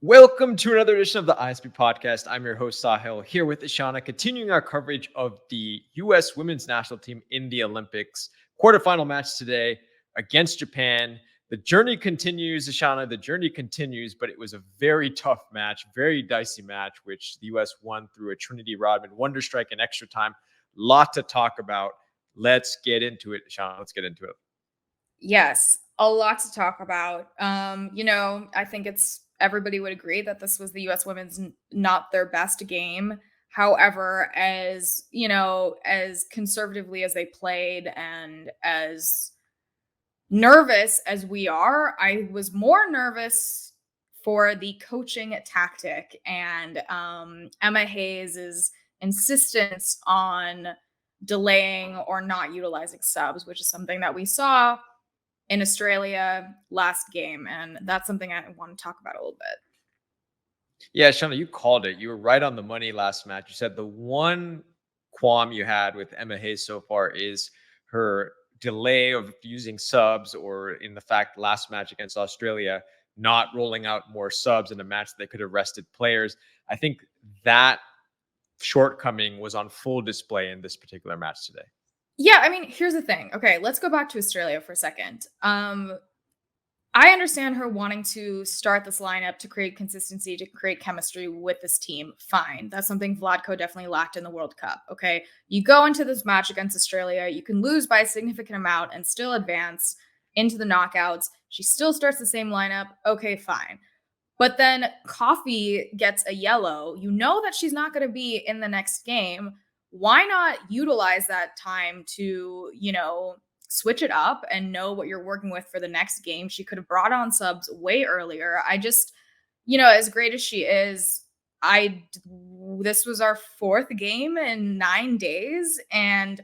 Welcome to another edition of the ISP podcast. I'm your host, Sahil, here with Ishana, continuing our coverage of the U.S. women's national team in the Olympics. Quarterfinal match today against Japan. The journey continues, Ishana. The journey continues, but it was a very tough match, very dicey match, which the U.S. won through a Trinity Rodman wonder strike in extra time. Lot to talk about. Let's get into it, Ishana. Let's get into it. Yes, a lot to talk about. I think everybody would agree that this was the US women's not their best game. However, as conservatively as they played and as nervous as we are, I was more nervous for the coaching tactic and Emma Hayes' insistence on delaying or not utilizing subs, which is something that we saw in Australia last game. And that's something I want to talk about a little bit. Yeah, Shana, you called it. You were right on the money last match. You said the one qualm you had with Emma Hayes so far is her delay of using subs, or in the fact last match against Australia, not rolling out more subs in a match that could have rested players. I think that shortcoming was on full display in this particular match today. Yeah, I mean, here's the thing. Okay, let's go back to Australia for a second. I understand her wanting to start this lineup to create consistency, to create chemistry with this team. Fine. That's something Vlatko definitely lacked in the World Cup. Okay. You go into this match against Australia, you can lose by a significant amount and still advance into the knockouts. She still starts the same lineup. Okay, fine. But then Coffee gets a yellow. You know that she's not going to be in the next game. Why not utilize that time to, switch it up and know what you're working with for the next game? She could have brought on subs way earlier. I just, as great as she is, this was our fourth game in 9 days. And,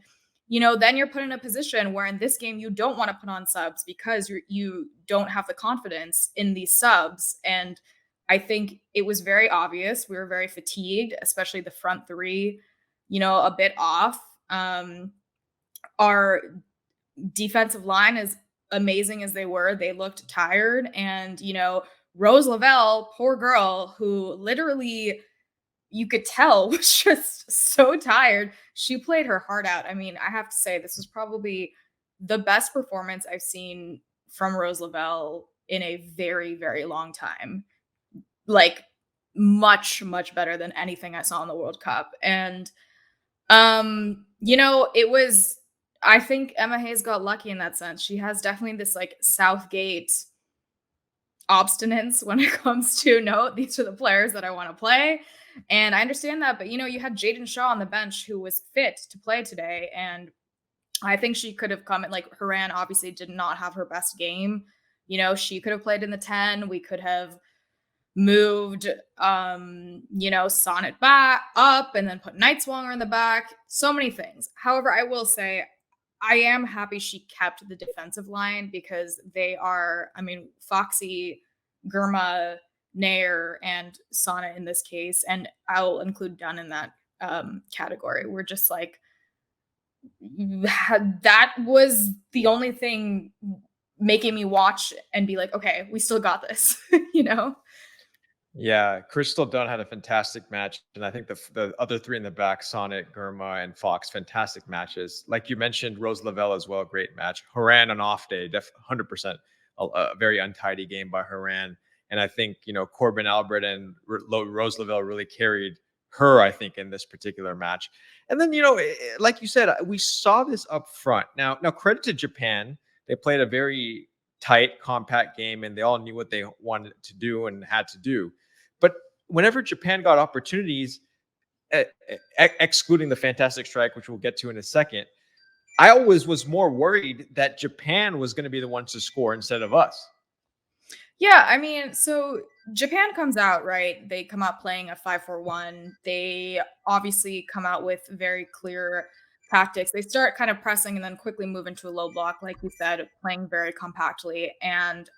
then you're put in a position where in this game, you don't want to put on subs because you don't have the confidence in these subs. And I think it was very obvious. We were very fatigued, especially the front three, a bit off. Our defensive line, as amazing as they were, they looked tired. And, Rose Lavelle, poor girl, who literally you could tell was just so tired. She played her heart out. I mean, I have to say, this was probably the best performance I've seen from Rose Lavelle in a very, very long time. Like, much, much better than anything I saw in the World Cup. And, I think Emma Hayes got lucky in that sense. She has definitely this like Southgate obstinance when it comes to, no, these are the players that I want to play. And I understand that, but you had Jaden Shaw on the bench who was fit to play today. And I think she could have come in, like, Haran obviously did not have her best game. She could have played in the 10. We could have moved, Sonnet back up and then put Nightswanger in the back. So many things. However, I will say I am happy she kept the defensive line because they are, Foxy, Gurma, Nair, and Sonnet in this case, and I'll include Dunn in that category. We're just like, that was the only thing making me watch and be like, okay, we still got this, Yeah, Crystal Dunn had a fantastic match, and I think the other three in the back, Sonnet, Gurma, and Fox, fantastic matches. Like you mentioned, Rose Lavelle as well, great match. Haran on off day, 100%, a very untidy game by Haran. And I think Corbin Albert and Rose Lavelle really carried her, I think, in this particular match. And then like you said, we saw this up front. Now credit to Japan, they played a very tight, compact game, and they all knew what they wanted to do and had to do. But whenever Japan got opportunities, excluding the fantastic strike, which we'll get to in a second, I always was more worried that Japan was going to be the ones to score instead of us. Yeah, I mean, so Japan comes out, right? They come out playing a 5-4-1. They obviously come out with very clear tactics. They start kind of pressing and then quickly move into a low block, like you said, playing very compactly. And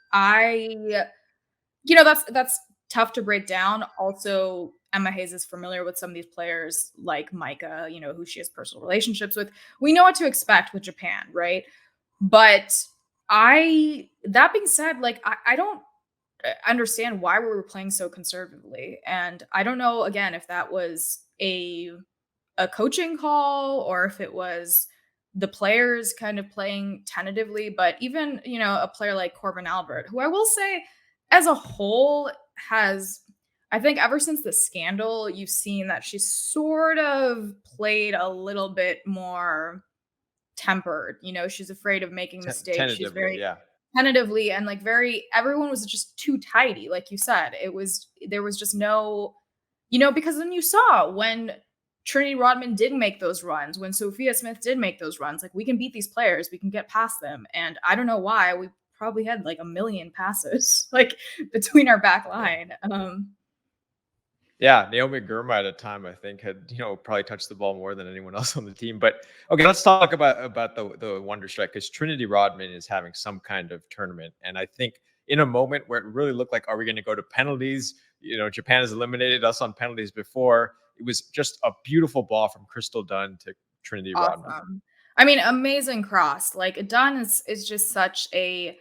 that's tough to break down. Also, Emma Hayes is familiar with some of these players like Micah, who she has personal relationships with. We know what to expect with Japan, right? But that being said, like, I don't understand why we were playing so conservatively. And I don't know again if that was a coaching call or if it was the players kind of playing tentatively, but even, a player like Corbin Albert, who I will say as a whole has, I think ever since the scandal, you've seen that she's sort of played a little bit more tempered. She's afraid of making mistakes. She's Tentatively, very yeah. tentatively and like very everyone was just too tidy, like you said. There was just no, because then you saw when Trinity Rodman did make those runs, when Sophia Smith did make those runs, like we can beat these players, we can get past them. And I don't know why we probably had like a million passes like between our back Yeah. line. Yeah, Naomi Girma at a time, I think, had probably touched the ball more than anyone else on the team. But okay, let's talk about the Wonder Strike, because Trinity Rodman is having some kind of tournament, and I think in a moment where it really looked like, are we going to go to penalties? Japan has eliminated us on penalties before. It was just a beautiful ball from Crystal Dunn to Trinity Rodman. Awesome. I mean, amazing cross. Like Dunn is just such a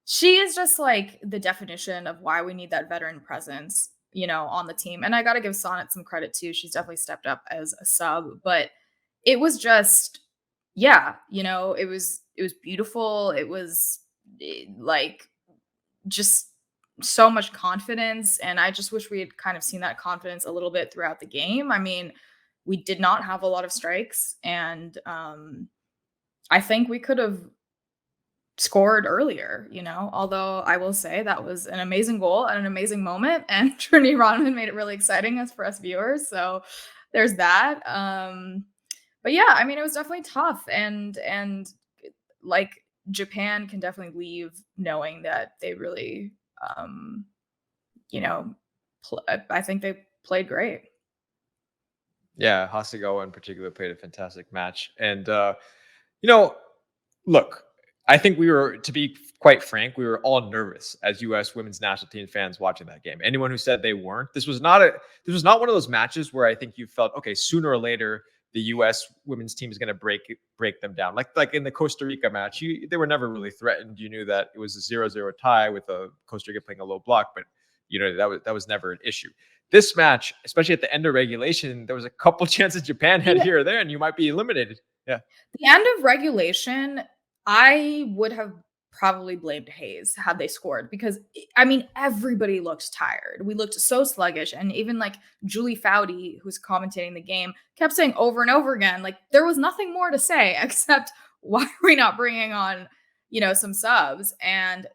she is just like the definition of why we need that veteran presence, on the team. And I got to give Sonnet some credit too. She's definitely stepped up as a sub, but it was just, yeah, it was beautiful. It was like just so much confidence. And I just wish we had kind of seen that confidence a little bit throughout the game. I mean, we did not have a lot of strikes, and I think we could have scored earlier, although I will say that was an amazing goal and an amazing moment. And Trinity Rodman made it really exciting as for us viewers. So there's that. But yeah, I mean, it was definitely tough. And like Japan can definitely leave knowing that they really, you know, I think they played great. Yeah, Hasegawa in particular played a fantastic match. And you know, look, I think we were, to be quite frank, we were all nervous as US women's national team fans watching that game. Anyone who said they weren't, this was not one of those matches where I think you felt, okay, sooner or later the US women's team is going to break them down. Like in the Costa Rica match, they were never really threatened. You knew that it was a 0-0 tie with Costa Rica playing a low block, but that was never an issue. This match, especially at the end of regulation, there was a couple chances Japan had here or there, and you might be eliminated. Yeah. The end of regulation, I would have probably blamed Hayes had they scored because I mean everybody looked tired. We looked so sluggish, and even like Julie Foudy, who's commentating the game, kept saying over and over again, like there was nothing more to say except why are we not bringing on, some subs? And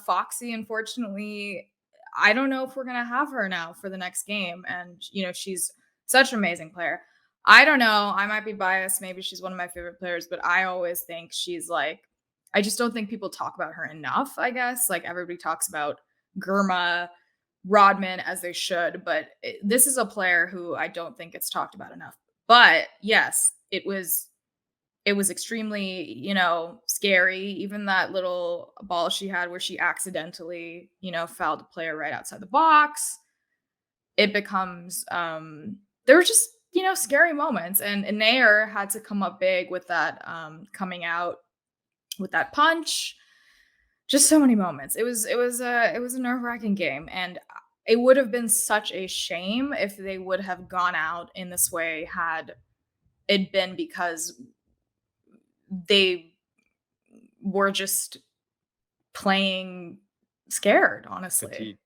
Foxy, unfortunately, I don't know if we're gonna have her now for the next game, and she's such an amazing player. I don't know. I might be biased. Maybe she's one of my favorite players, but I always think she's like, I just don't think people talk about her enough, I guess. Like everybody talks about Girma, Rodman as they should, but this is a player who I don't think it's talked about enough. But yes, it was extremely, scary. Even that little ball she had where she accidentally, fouled the player right outside the box. It becomes there were just, scary moments. And Nair had to come up big with that coming out with that punch. Just so many moments. It was a nerve-wracking game. And it would have been such a shame if they would have gone out in this way had it been because they were just playing scared, honestly. Fatigue.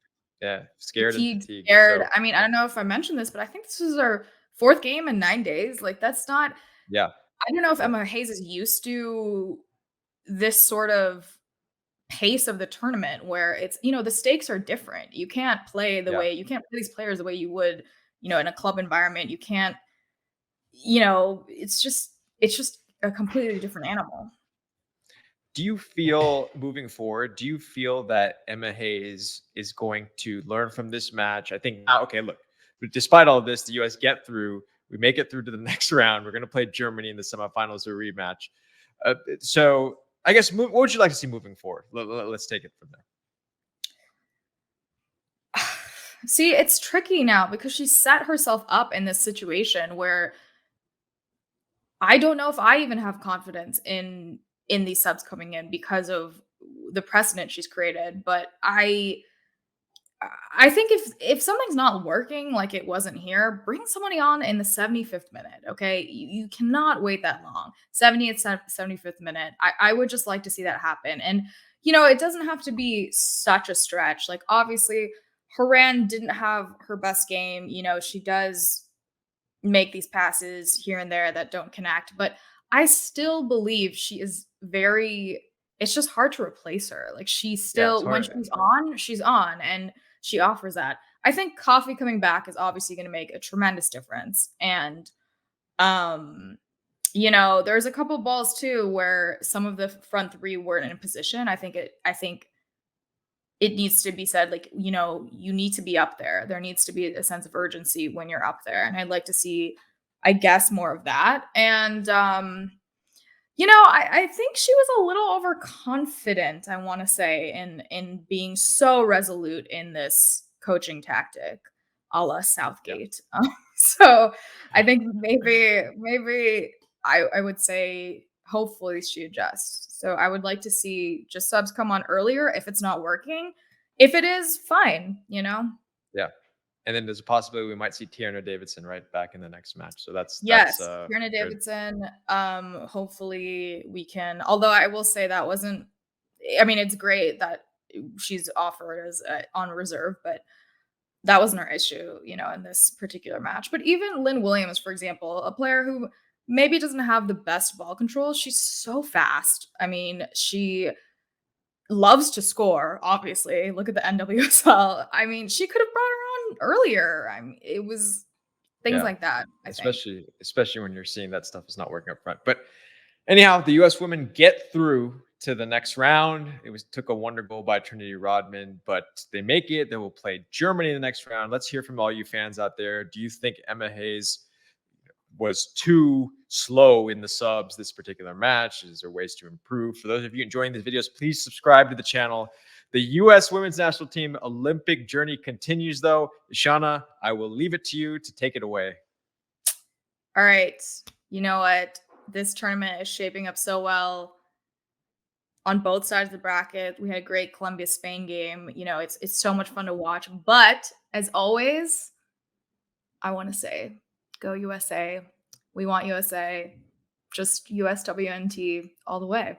Yeah, scared and Fatigued, fatigued. scared. So I mean, I don't know if I mentioned this, but I think this is our fourth game in 9 days. Like, that's not yeah, I don't know if yeah, Emma Hayes is used to this sort of pace of the tournament where it's, the stakes are different. yeah. You can't play these players the way you would, in a club environment. You can't, it's just a completely different animal. Do you feel moving forward? Do you feel that Emma Hayes is going to learn from this match? I think now, okay, look, but despite all of this, the US get through. We make it through to the next round. We're going to play Germany in the semifinals, a rematch. So I guess what would you like to see moving forward? Let's take it from there. See, it's tricky now because she set herself up in this situation where I don't know if I even have confidence in these subs coming in because of the precedent she's created. But I I think if something's not working, like it wasn't here, bring somebody on in the 75th minute, okay? You cannot wait that long. 70th, 75th minute. I would just like to see that happen. And, it doesn't have to be such a stretch. Like, obviously, Haran didn't have her best game. She does make these passes here and there that don't connect, but I still believe she is very it's just hard to replace her. Like, she's Yeah, it's still when hard. she's on and she offers that. I think Coffee coming back is obviously going to make a tremendous difference. And um there's a couple balls too where some of the front three weren't in position. I think it needs to be said, like, you need to be up there. There needs to be a sense of urgency when you're up there. And I'd like to see, I guess, more of that. And, I think she was a little overconfident, I want to say, in being so resolute in this coaching tactic a la Yeah. Southgate. So I think maybe I would say hopefully she adjusts. So I would like to see just subs come on earlier if it's not working. If it is, fine. Yeah. And then there's a possibility we might see Tierna Davidson right back in the next match. So that's Yes, Tierna good. Davidson. Hopefully we can. Although I will say that wasn't. I mean, it's great that she's offered as on reserve, but that wasn't her issue, in this particular match. But even Lynn Williams, for example, a player who maybe doesn't have the best ball control, she's so fast. I mean, she loves to score, obviously. Look at the NWSL. I mean, she could have brought her on earlier. I mean, it was things Yeah. like that, I think. Especially when you're seeing that stuff is not working up front. But anyhow, the US women get through to the next round. Took a wonder goal by Trinity Rodman, but they make it. They will play Germany in the next round. Let's hear from all you fans out there. Do you think Emma Hayes was too slow in the subs this particular match? Is there ways to improve? For those of you enjoying these videos, please subscribe to the channel. The U.S. women's national team Olympic journey continues, though. Ishana, I will leave it to you to take it away. All right. You know what? This tournament is shaping up so well on both sides of the bracket. We had a great Colombia-Spain game. It's so much fun to watch. But as always, I want to say, go USA. We want USA. Just USWNT all the way.